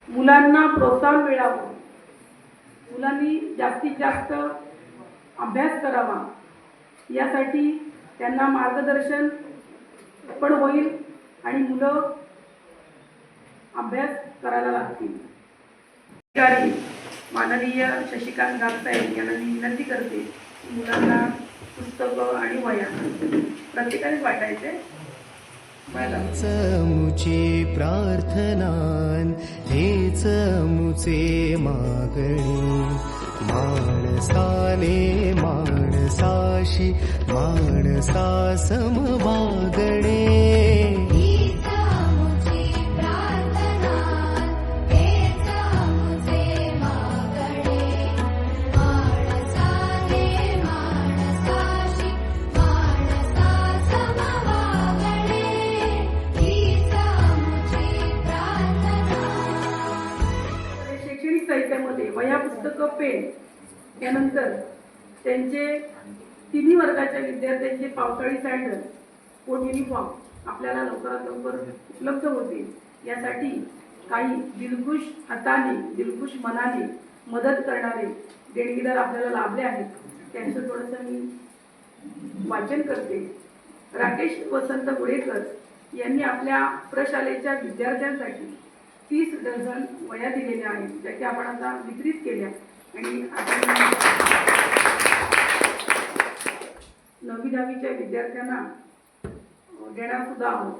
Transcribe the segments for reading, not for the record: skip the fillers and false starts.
मुलांना प्रोत्साहन मिळावं, मुलांनी जास्तीत जास्त अभ्यास करावा, यासाठी त्यांना मार्गदर्शन पण होईल आणि मुलं अभ्यास करायला लागतील. अधिकारी माननीय शशिकांत गावसाहेब यांना मी विनंती करते की मुलांना पुस्तकं आणि वह्या प्रत्येकाने वाटायचे. मुची प्रार्थनान हेच मुचे मागणी, माणसाने माणसाशी माणसा समवागणे. साहित्यामध्ये वह्या, पुस्तकं, पेन, त्यानंतर त्यांचे तिन्ही वर्गाच्या विद्यार्थ्यांचे पावसाळी सँडल व युनिफॉर्म आपल्याला लवकरात लवकर उपलब्ध होतील. यासाठी काही दिलखुश हाताने दिलखुश मनाने मदत करणारे देणगीदार आपल्याला लाभले आहेत. त्यांचं थोडंसं मी वाचन करते. राकेश वसंत गुडेकर यांनी आपल्या प्रशालेच्या विद्यार्थ्यांसाठी 30 डझन वह्या दिलेल्या आहेत, ज्या की आपण आता वितरित केल्या आणि आपण 9वी 10वीच्या विद्यार्थ्यांना देणार सुद्धा आहोत.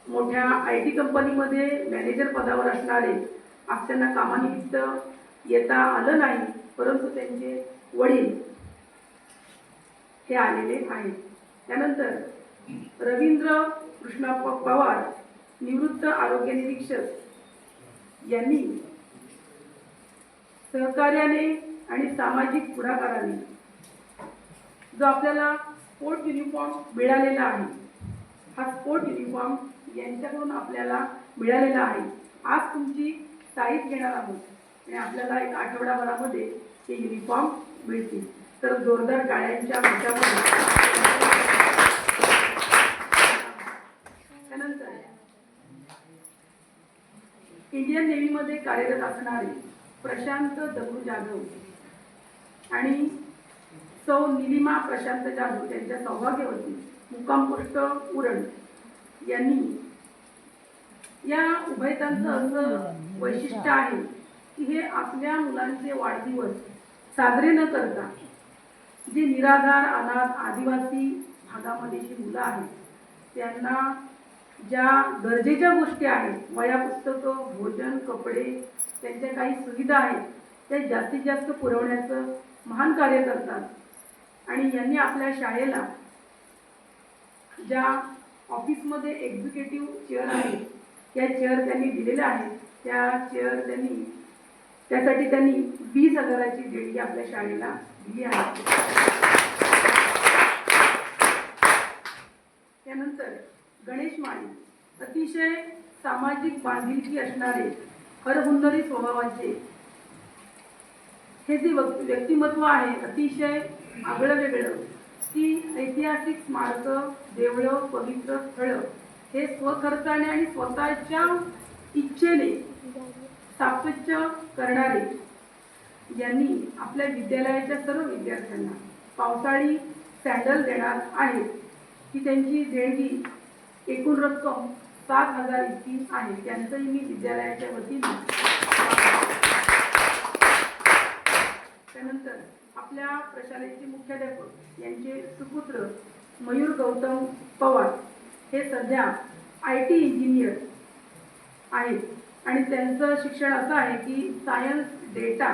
मोठ्या IT कंपनीमध्ये मॅनेजर पदावर असणारे आज त्यांना कामानिमित्त येता आलं नाही, परंतु त्यांचे वडील हे आलेले आहेत. त्यानंतर रवींद्र कृष्णप्पा पवार निवृत्त आरोग्य निरीक्षक यांनी सहकार्याने आणि सामाजिक पुढाकाराने जो आपल्याला स्पोर्ट युनिफॉर्म मिळालेला आहे, हा स्पोर्ट युनिफॉर्म यांच्याकडून आपल्याला मिळालेला आहे. आज तुमची साईज घेणार आहोत आणि आपल्याला एक आठवडाभरामध्ये हे युनिफॉर्म मिळतील. तर जोरदार टाळ्यांच्या मोठ्यामध्ये त्यानंतर इंडियन नेव्हीमध्ये कार्यरत असणारे प्रशांत दगडू जाधव आणि सौ निलिमा प्रशांत जाधव त्यांच्या सौभाग्यवती मुक्काम पोस्ट उरण यांनी या उभयतांचं असं वैशिष्ट्य आहे की हे आपल्या मुलांचे वाढदिवस साजरे न करता जे निराधार अनाथ आदिवासी भागामध्ये जी मुलं आहेत त्यांना ज्या गरजेच्या गोष्टी आहेत, वह्या पुस्तकं, भोजन, कपडे, त्यांच्या काही सुविधा आहेत त्या जास्तीत जास्त पुरवण्याचं महान कार्य करतात. आणि यांनी आपल्या शाळेला ज्या ऑफिसमध्ये एक्झिक्युटिव्ह चेअर आहे त्या चेअर त्यांनी दिलेल्या आहेत. त्या चेअर त्यासाठी त्यांनी 20,000ची देणगी आपल्या शाळेला दिली आहे. त्यानंतर गणेश माळी अतिशय सामाजिक बांधिलकी असणारे हरहुन्नरी स्वभावाचे हे जे व्यक्तिमत्व आहे, अतिशय आगळं वेगळं की ऐतिहासिक स्मारकं, देवळं, पवित्र स्थळं हे स्वखर्चाने आणि स्वतःच्या इच्छेने स्थापत्य करणारे यांनी आपल्या विद्यालयाच्या सर्व विद्यार्थ्यांना पावसाळी सँडल देणार आहेत. की त्यांची देणगी एकूण रक्कम 7,000 इतकी आहे. त्यांचंही मी विद्यालयाच्या वतीने. त्यानंतर आपल्या प्रशालेचे मुख्याध्यापक यांचे सुपुत्र मयूर गौतम पवार हे सध्या IT इंजिनियर आहेत आणि त्यांचं शिक्षण असं आहे की सायन्स, डेटा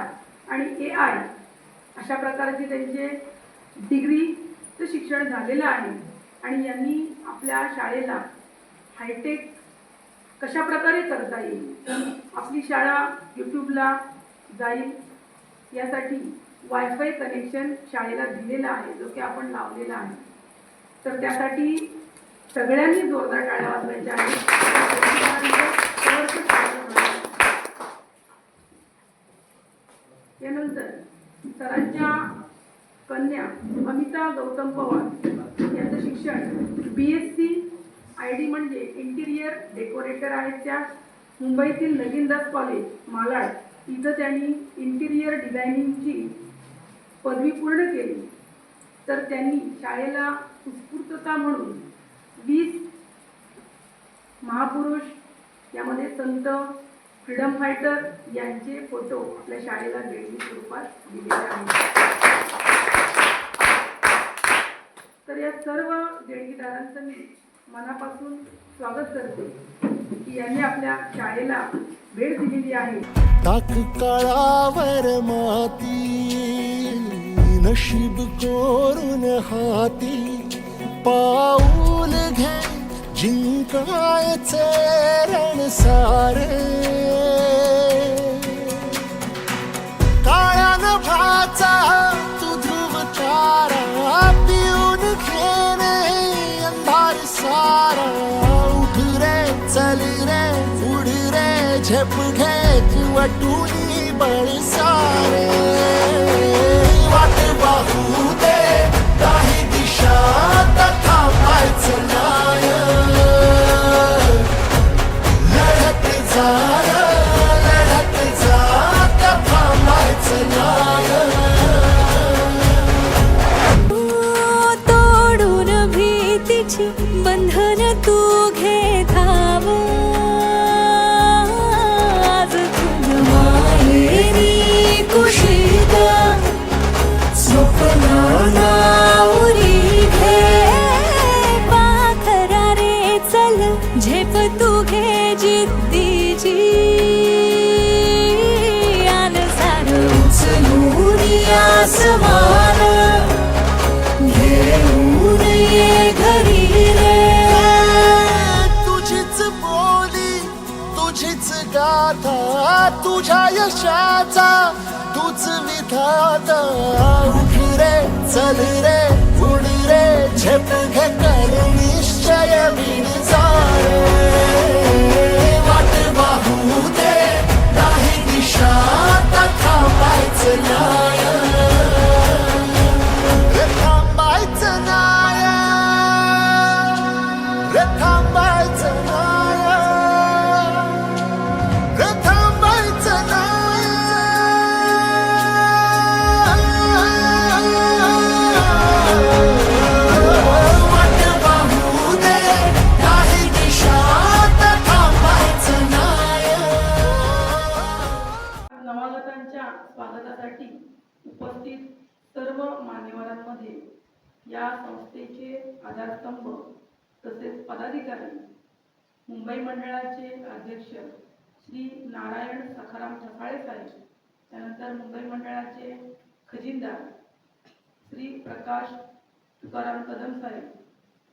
आणि AI अशा प्रकारचे त्यांचे डिग्रीचं शिक्षण झालेलं आहे. आणि यांनी आपल्या शाळेला हायटेक कशा प्रकारे करता येईल, आपली शाळा यूट्यूबला जाईल यासाठी वायफाय कनेक्शन शाळेला दिलेलं आहे, जो की आपण लावलेला आहे. तर त्यासाठी सगळ्यांनी जोरदार टाळ्या वाजवायच्या आहेत. यानंतर सरांच्या कन्या अमिता गौतम पवार यांचं शिक्षण BSc ID म्हणजे इंटिरियर डेकोरेटर आहेत. त्या मुंबईतील नगीनदास कॉलेज मालाड इथं त्यांनी इंटिरियर डिझायनिंगची पदवी पूर्ण केली. तर त्यांनी शाळेला उत्स्फूर्तता म्हणून 20 महापुरुष यामध्ये संत, फ्रीडम फायटर यांचे फोटो आपल्या शाळेला देणगी स्वरूपात दिलेले आहेत. तर या सर्व देणगीदारांचं मी मनापासून स्वागत करते की यांनी आपल्या शाळेला भेट दिलेली आहे. टाक काळावर माती नशीब कोरून हाती पाऊल घे जिंकायचे रण सारे काळ्यान भाचा तू ध्रुव तारा पिऊन घेणे अंधार सारा उठ रे चल रे उड रे झेप घे वटुनी बळ सारे वाट वाहू दे काही दिशा थांबायचं नाय लढत जा थांबायचं नाय तोडून भीतीची बंधन तू घे धाव आज तुझ माहेरी कुशीत स्वप्नाला उरी घे पाखरा रे चल झेप तू घे जिद्दीची आन सार उचलून आसमान घे तुझ्या यशाचा तूच विधाता उठ रे चल रे उड रे झेप घे कर निश्चय विचार वाट वाहू दे नाही दिशा आता थांबायचं नाही रे थांबायचं नाही रे थांबायचं नाही रे थांबायचं नाही वाट वाहू दे नाही दिशा आता थांबायचं नाही नवागतांच्या स्वागतासाठी उपस्थित सर्व मान्यवरांमध्ये या संस्थेचे आधारस्तंभ तसेच पदाधिकारी मुंबई मंडळाचे अध्यक्ष श्री नारायण सखाराम ठकाळे साहेब, त्यानंतर मुंबई मंडळाचे खजिनदार श्री प्रकाश तुकाराम कदम साहेब,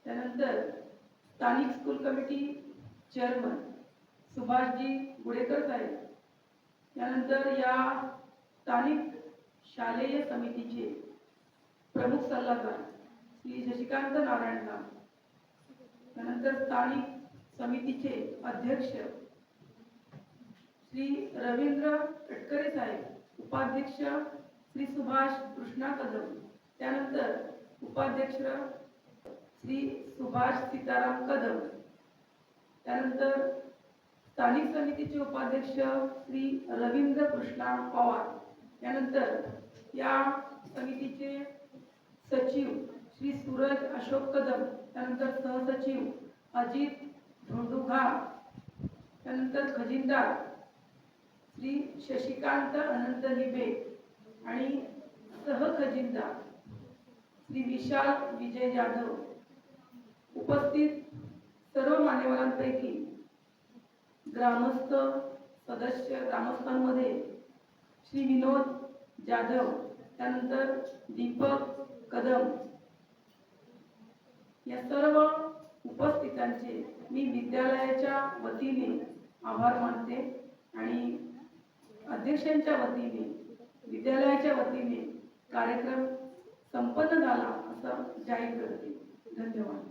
त्यानंतर स्थानिक school committee chairman Subhashji Gudekar saheb, त्यानंतर या स्थानिक शालेय समितीचे प्रमुख सल्लागार श्री शशिकांत नारायणराव, त्यानंतर स्थानिक समितीचे अध्यक्ष श्री रवींद्र तटकरे साहेब, उपाध्यक्ष श्री सुभाष कृष्णा कदम, त्यानंतर उपाध्यक्ष श्री सुभाष सीताराम कदम, त्यानंतर स्थानिक समितीचे उपाध्यक्ष श्री रवींद्र कृष्णा पवार, त्यानंतर या समितीचे सचिव श्री सूरज अशोक कदम, त्यानंतर सहसचिव अजित धोंडुघा, त्यानंतर खजिनदार श्री शशिकांत अनंत लिबे आणि सहखजिनदार श्री विशाल विजय जाधव. उपस्थित सर्व मान्यवरांपैकी ग्रामस्थांमध्ये श्री विनोद जाधव, त्यानंतर दीपक कदम, या सर्व उपस्थितांचे मी विद्यालयाच्या वतीने आभार मानते आणि अध्यक्षांच्या वतीने विद्यालयाच्या वतीने कार्यक्रम संपन्न झाला असं जाहीर करते. धन्यवाद.